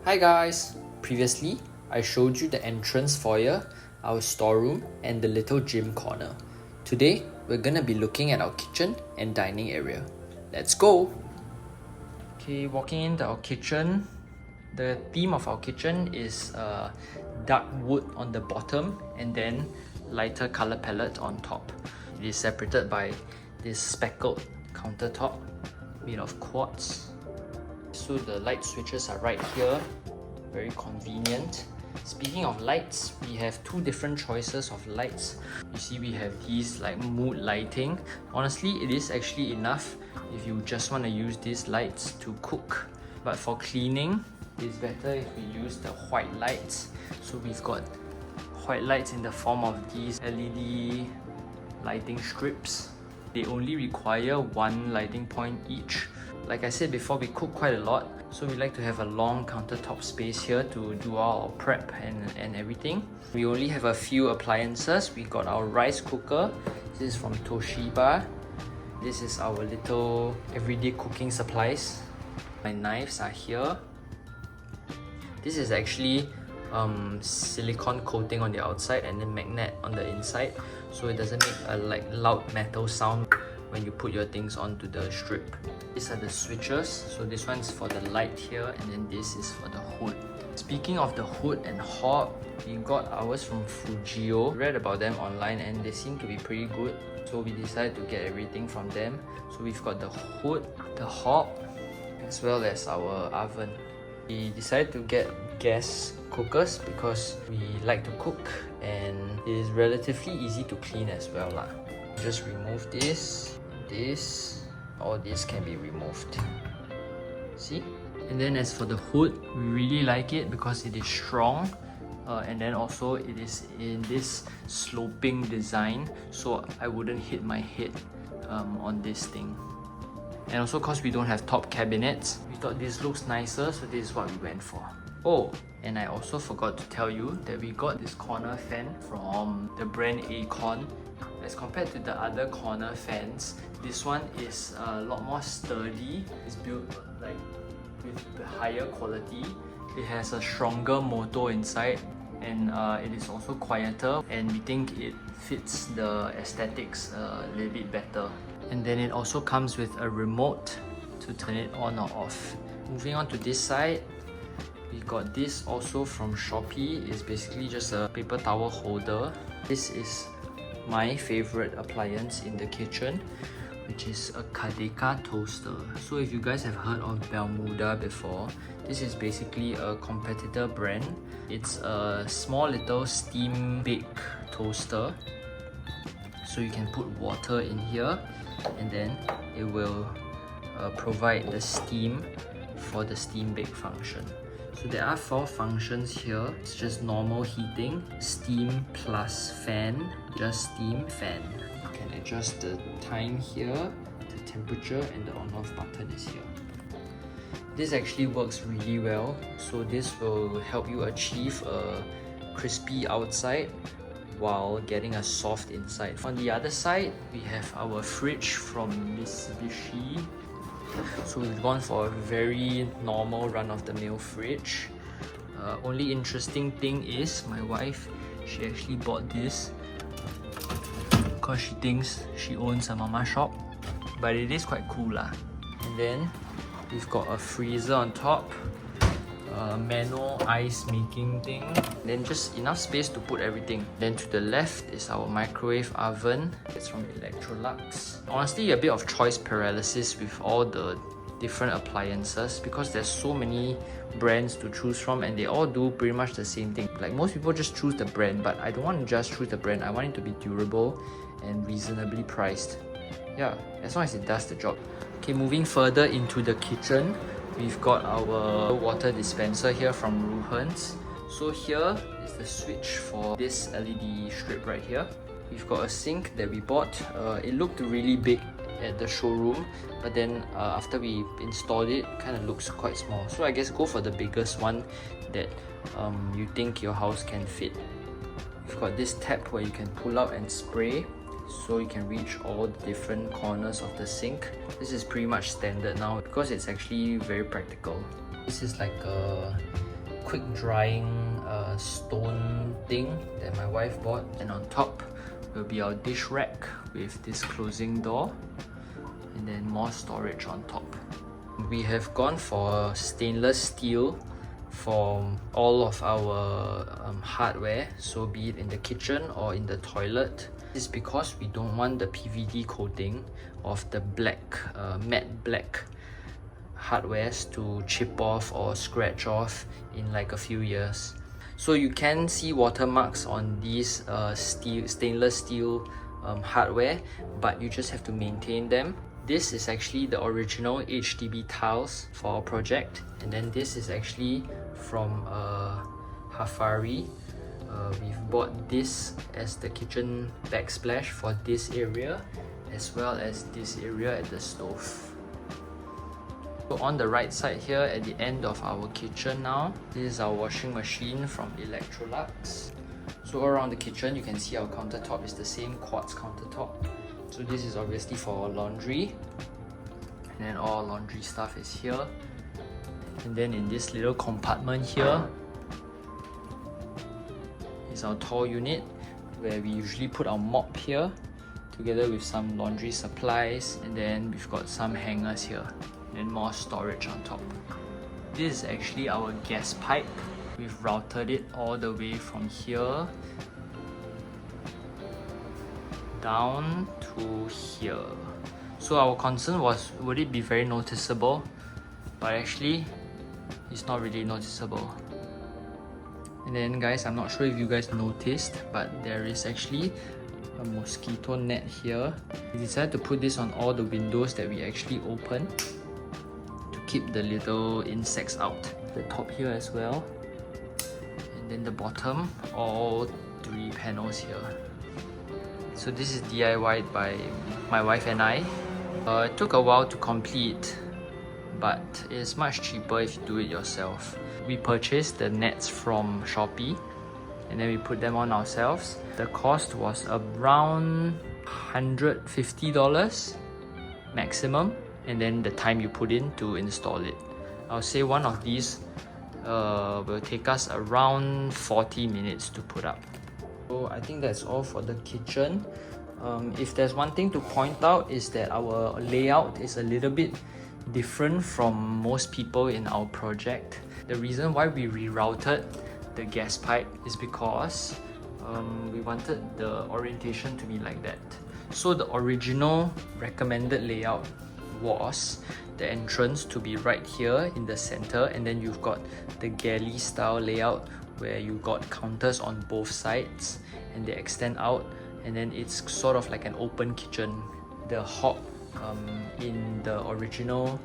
Hi guys! Previously, I showed you the entrance foyer, our storeroom, and the little gym corner. Today, we're gonna be looking at our kitchen and dining area. Let's go! Okay, walking into our kitchen, the theme of our kitchen is dark wood on the bottom and then lighter color palette on top. It is separated by this speckled countertop made of quartz. So the light switches are right here, very convenient. Speaking of lights, we have two different choices of lights. You see we have these like mood lighting. Honestly, it is actually enough if you just want to use these lights to cook. But for cleaning, it's better if we use the white lights. So we've got white lights in the form of these LED lighting strips. They only require one lighting point each. Like I said before, we cook quite a lot, so we like to have a long countertop space here to do our prep and everything. We only have a few appliances. We got our rice cooker. This is from Toshiba. This is our little everyday cooking supplies. My knives are here. This is actually silicone coating on the outside and then magnet on the inside, so it doesn't make a loud metal sound when you put your things onto the strip. These are the switches. So this one's for the light here, and then this is for the hood. Speaking of the hood and hob, we got ours from Fujio. Read about them online and they seem to be pretty good, so we decided to get everything from them. So we've got the hood, the hob, as well as our oven. We decided to get gas cookers because we like to cook and it is relatively easy to clean as well lah. Just remove this, all this can be removed. See? And then as for the hood, we really like it because it is strong, and then also it is in this sloping design, so I wouldn't hit my head on this thing. And also because we don't have top cabinets, we thought this looks nicer, so this is what we went for. Oh, and I also forgot to tell you that we got this corner fan from the brand yk.work.collab. As compared to the other corner fans, this one is a lot more sturdy. It's built like with the higher quality. It has a stronger motor inside, and it is also quieter, and we think it fits the aesthetics a little bit better. And then it also comes with a remote to turn it on or off. Moving on to this side, we got this also from Shopee. It's basically just a paper towel holder. This is my favorite appliance in the kitchen, which is a Kadeka toaster. So if you guys have heard of Bermuda before, this is basically a competitor brand. It's a small little steam bake toaster. So you can put water in here and then it will provide the steam for the steam bake function. So there are 4 functions here. It's just normal heating, steam plus fan, just steam, fan. You can adjust the time here, the temperature, and the on-off button is here. This actually works really well. So this will help you achieve a crispy outside while getting a soft inside. On the other side, we have our fridge from Mitsubishi. So we've gone for a very normal run-of-the-mill fridge. Only interesting thing is my wife, she actually bought this because she thinks she owns a mama shop, but it is quite cool lah. And then we've got a freezer on top, a manual ice making thing, then just enough space to put everything. Then to the left is our microwave oven. It's from Electrolux. Honestly, a bit of choice paralysis with all the different appliances because there's so many brands to choose from and they all do pretty much the same thing. Like most people just choose the brand, but I don't want to just choose the brand. I want it to be durable and reasonably priced. Yeah, as long as it does the job. Okay, moving further into the kitchen, we've got our water dispenser here from Ruhan's. So here is the switch for this LED strip right here. We've got a sink that we bought. It looked really big at the showroom, but then after we installed it, kind of looks quite small. So I guess go for the biggest one that you think your house can fit. We've got this tap where you can pull out and spray, so you can reach all the different corners of the sink. This is pretty much standard now because it's actually very practical. This is like a quick drying stone thing that my wife bought, and on top will be our dish rack with this closing door, and then more storage on top. We have gone for stainless steel for all of our hardware, so be it in the kitchen or in the toilet. This is because we don't want the PVD coating of the black, matte black hardwares to chip off or scratch off in like a few years. So you can see watermarks on these stainless steel hardware, but you just have to maintain them. This is actually the original HDB tiles for our project, and then this is actually from Hafari. We've bought this as the kitchen backsplash for this area, as well as this area at the stove. So on the right side here at the end of our kitchen now, this is our washing machine from Electrolux. So around the kitchen you can see our countertop is the same quartz countertop. So this is obviously for our laundry, and then all laundry stuff is here. And then in this little compartment here is our tall unit, where we usually put our mop here together with some laundry supplies, and then we've got some hangers here, and then more storage on top. This is actually our gas pipe. We've routed it all the way from here down to here. So our concern was, would it be very noticeable? But actually, it's not really noticeable. And then guys, I'm not sure if you guys noticed, but there is actually a mosquito net here. We decided to put this on all the windows that we actually open to keep the little insects out. The top here as well, and then the bottom, all 3 panels here. So this is DIY'd by my wife and I. It took a while to complete, but it's much cheaper if you do it yourself. We purchased the nets from Shopee, and then we put them on ourselves. The cost was around $150 maximum, and then the time you put in to install it. I'll say one of these will take us around 40 minutes to put up. So I think that's all for the kitchen. If there's one thing to point out, is that our layout is a little bit different from most people in our project. The reason why we rerouted the gas pipe is because we wanted the orientation to be like that. So the original recommended layout was the entrance to be right here in the center, and then you've got the galley style layout where you got counters on both sides and they extend out, and then it's sort of like an open kitchen. The hob in the original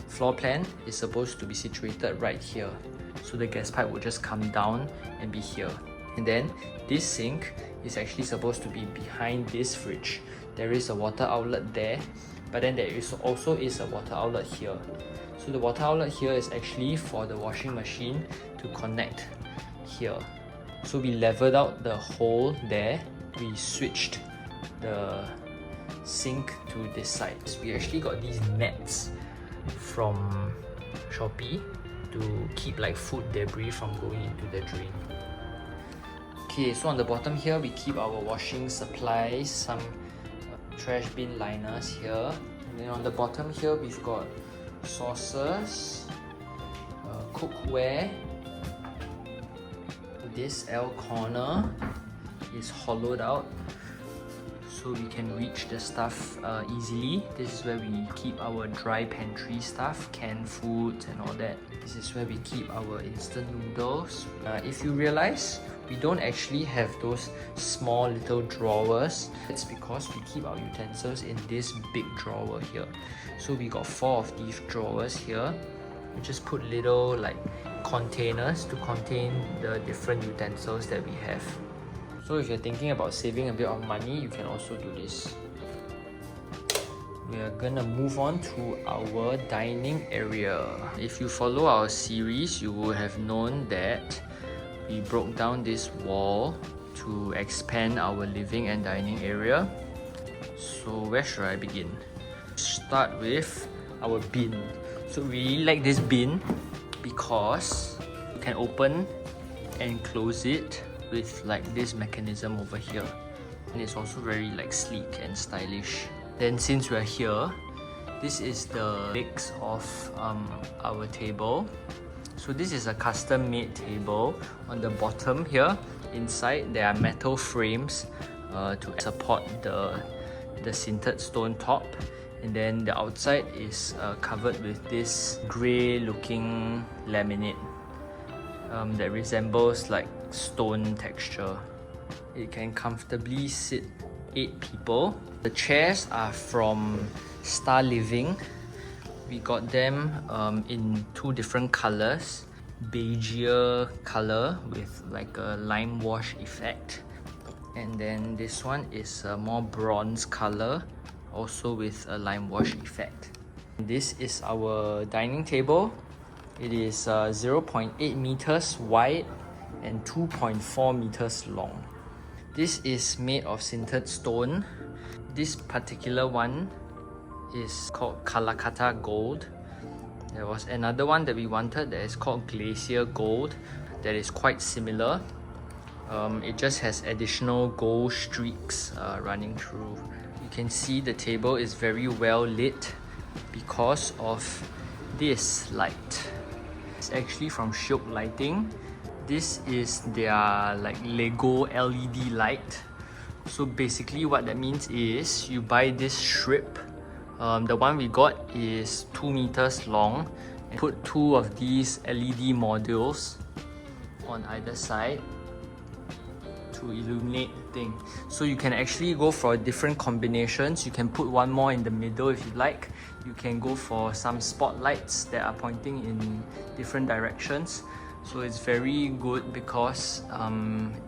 floor plan is supposed to be situated right here, so the gas pipe would just come down and be here. And then this sink is actually supposed to be behind this fridge. There is a water outlet there, but then there is also a water outlet here. So the water outlet here is actually for the washing machine to connect here. So we leveled out the hole there. We switched the sink to this side. We actually got these nets from Shopee to keep like food debris from going into the drain. Okay, so on the bottom here we keep our washing supplies, some trash bin liners here, and then on the bottom here we've got sauces, cookware. This L corner is hollowed out so we can reach the stuff easily. This is where we keep our dry pantry stuff, canned foods and all that. This is where we keep our instant noodles. If you realize, we don't actually have those small little drawers. It's because we keep our utensils in this big drawer here. So we got 4 of these drawers here. We just put little like containers to contain the different utensils that we have. So if you're thinking about saving a bit of money, you can also do this. We are gonna move on to our dining area. If you follow our series, you will have known that we broke down this wall to expand our living and dining area. So where should I begin? Start with our bin. So we really like this bin because you can open and close it with like this mechanism over here, and it's also very like sleek and stylish. Then since we're here, this is the legs of our table. So this is a custom made table. On the bottom here, inside there are metal frames to support the sintered stone top, and then the outside is covered with this grey looking laminate that resembles like stone texture. It can comfortably sit 8 people. The chairs are from Star Living. We got them in 2 different colors. Beigier color with like a lime wash effect, and then this one is a more bronze color, also with a lime wash effect. This is our dining table. It is 0.8 meters wide and 2.4 meters long. This is made of sintered stone. This particular one is called Kalakata Gold. There was another one that we wanted that is called Glacier Gold that is quite similar. It just has additional gold streaks running through. You can see the table is very well lit because of this light. It's actually from Shiok Lighting. This is their like Lego LED light. So basically what that means is you buy this strip. The one we got is 2 meters long, and put 2 of these LED modules on either side to illuminate the thing. So you can actually go for different combinations. You can put one more in the middle if you like. You can go for some spotlights that are pointing in different directions. So it's very good because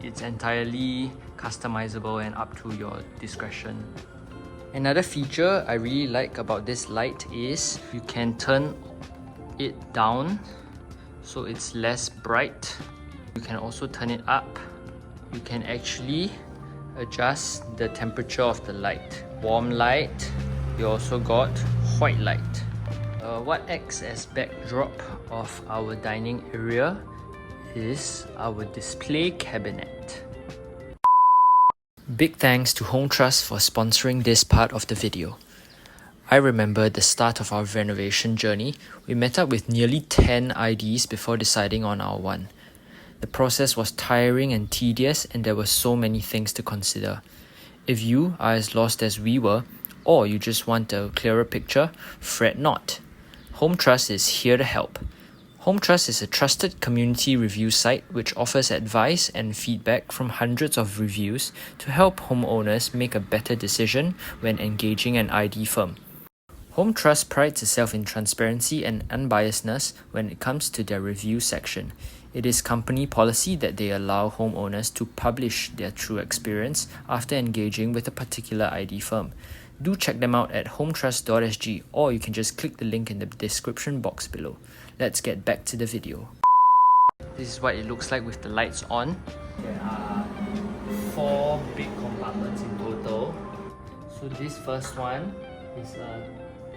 it's entirely customizable and up to your discretion. Another feature I really like about this light is you can turn it down so it's less bright. You can also turn it up. You can actually adjust the temperature of the light. Warm light. You also got white light. What acts as backdrop of our dining area is our display cabinet. Big thanks to Home Trust for sponsoring this part of the video. I remember the start of our renovation journey, we met up with nearly 10 IDs before deciding on our one. The process was tiring and tedious, and there were so many things to consider. If you are as lost as we were, or you just want a clearer picture, fret not. Home Trust is here to help. Home Trust is a trusted community review site which offers advice and feedback from hundreds of reviews to help homeowners make a better decision when engaging an ID firm. Home Trust prides itself in transparency and unbiasedness when it comes to their review section. It is company policy that they allow homeowners to publish their true experience after engaging with a particular ID firm. Do check them out at hometrust.sg, or you can just click the link in the description box below. Let's get back to the video. This is what it looks like with the lights on. There are 4 big compartments in total. So this first one is a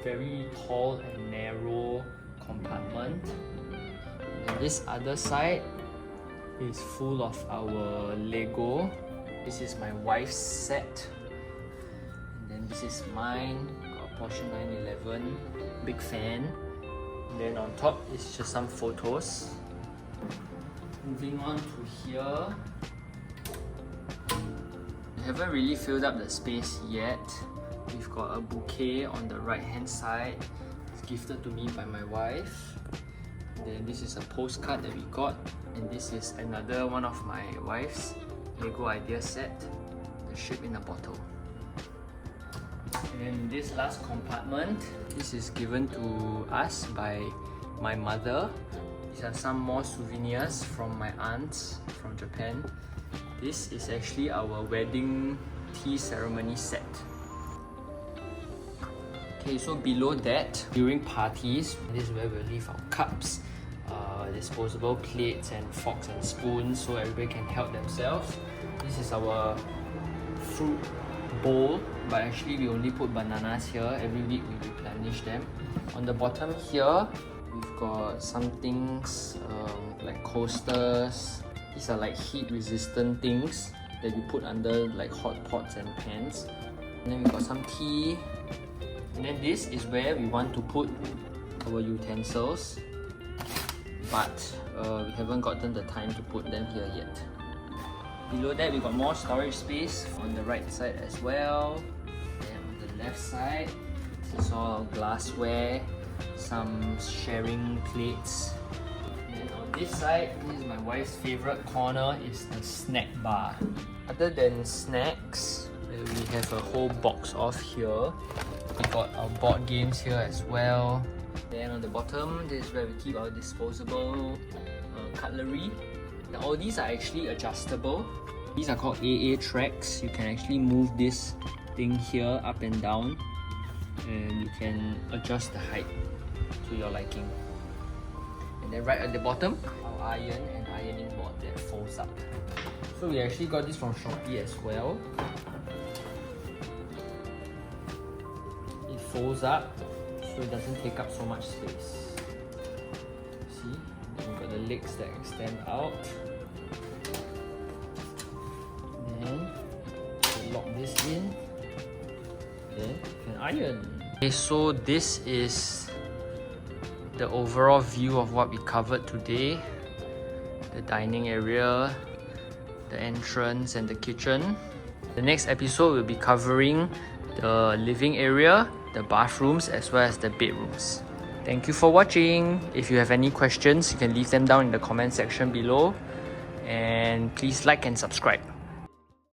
very tall and narrow compartment. And this other side is full of our Lego. This is my wife's set. And then this is mine, got a Porsche 911, big fan. And then on top is just some photos. Moving on to here. I haven't really filled up the space yet. We've got a bouquet on the right hand side. It's gifted to me by my wife. Then this is a postcard that we got, and this is another one of my wife's Lego idea set, the ship in a bottle. And this last compartment, this is given to us by my mother. These are some more souvenirs from my aunts from Japan. This is actually our wedding tea ceremony set. Okay, so below that, during parties, this is where we'll leave our cups, disposable plates and forks and spoons so everybody can help themselves. This is our fruit bowl, but actually we only put bananas here. Every week we replenish them. On the bottom here, we've got some things like coasters. These are like heat resistant things that you put under like hot pots and pans. And then we got some tea. And then this is where we want to put our utensils, but we haven't gotten the time to put them here yet. Below that we got more storage space on the right side as well. And on the left side, this is all glassware, some sharing plates. And on this side, this is my wife's favorite corner, is the snack bar. Other than snacks, we have a whole box of here. We got our board games here as well. Then on the bottom, this is where we keep our disposable cutlery. Now, all these are actually adjustable. These are called AA tracks. You can actually move this thing here up and down, and you can adjust the height to your liking. And then right at the bottom, our iron and ironing board that folds up. So we actually got this from Shopee as well. It folds up so it doesn't take up so much space. See? And we've got the legs that extend out. Then we lock this in. Then you can iron. Okay, so this is the overall view of what we covered today. The dining area, the entrance and the kitchen. The next episode will be covering the living area, the bathrooms, as well as the bedrooms. Thank you for watching. If you have any questions, you can leave them down in the comment section below. And please like and subscribe.